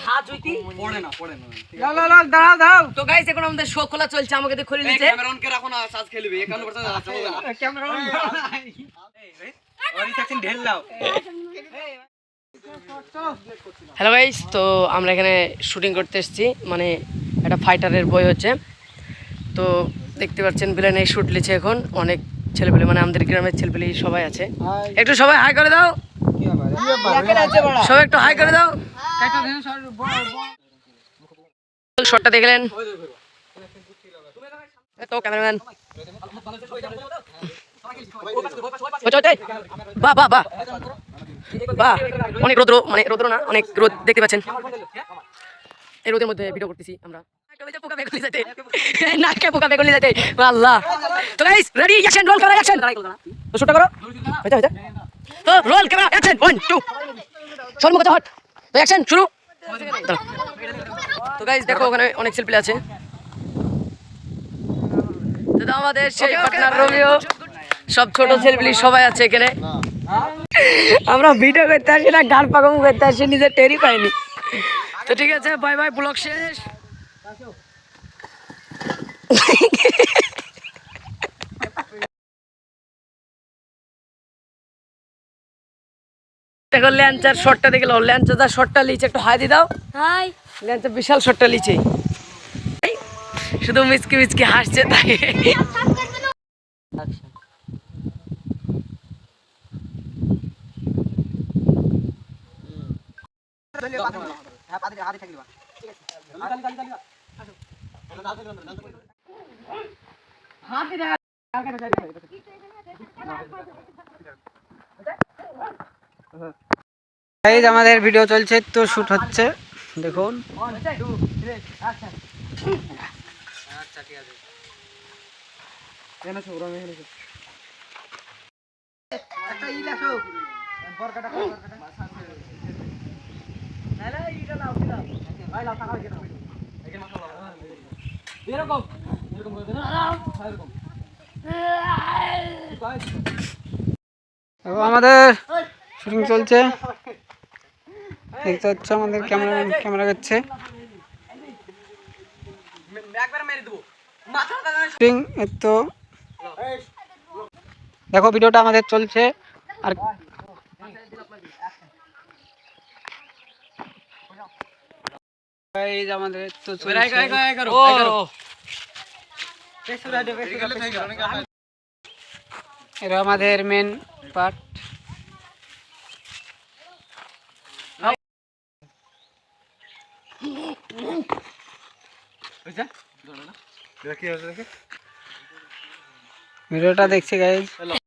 হাত হইতি পড়ে না দাও দাও দাও তো গাইস এখন আমাদের শো খোলা চলছে আমাকে দিয়ে খুলে নিচে ক্যামেরা অন করে রাখো না সাজ খেলবে 51% আছে হবে না ক্যামেরা অন ওই সেকশন ঢেল দাও হ্যালো গাইস তো আমরা এখানে শুটিং করতে এসেছি মানে একটা ফাইটারের বই হচ্ছে তো দেখতে পাচ্ছেন ভিলেন এই শুট লিছে এখন অনেক ছেলেপেলে মানে আমাদের গ্রামের ছেলেপেলে সবাই আছে একটু সবাই হাই করে দাও সবাই একটু হাই করে দাও শটটা দেখলেন তো ক্যামেরাম্যান বাহ বাহ বাহ বাহ অনেক রোদ্র মানে রোদ্র না অনেক রোদ দেখতে পাচ্ছেন এই রোদের মধ্যে ভিডিও করতেছি আমরা নাকে পোকা বেগুনি যেতে আল্লাহ তো গাইস রেডি অ্যাকশন রোল করো অ্যাকশন তো শুট করো হইতা হইতা তো রোল ক্যামেরা অ্যাকশন 1 2 সম্মুখ হট তো অ্যাকশন শুরু তো গাইস দেখো ওখানে অনেক শিল্পী আছে দাদা আমাদের সেই পার্টনার রবিও সব ছোট ছেলেপিলি সবাই আছে এখানে আমরা ভিডিও করতে আসি না গান পাগম করতে আসি নিজে টেরি পাইনি তো ঠিক আছে বাই বাই ব্লগ শেষ দেখো ল্যাঞ্চার শটটা দেখলো ল্যাঞ্চার শটটা লিচে একটু হাই দি দাও হাই ল্যাঞ্চার বিশাল শটটা লিচে শুধু মিচকি মিচকি হাসছে তাই আমাদের ভিডিও চলছে তো শুট হচ্ছে দেখুন আমাদের শুটিং চলছে দেখতে হচ্ছে আমাদের ক্যামেরা করছে তো দেখো ভিডিওটা আমাদের চলছে আর আমাদের তো এটা আমাদের মেন পার্ট ভিডিওটা দেখছি গাইজ।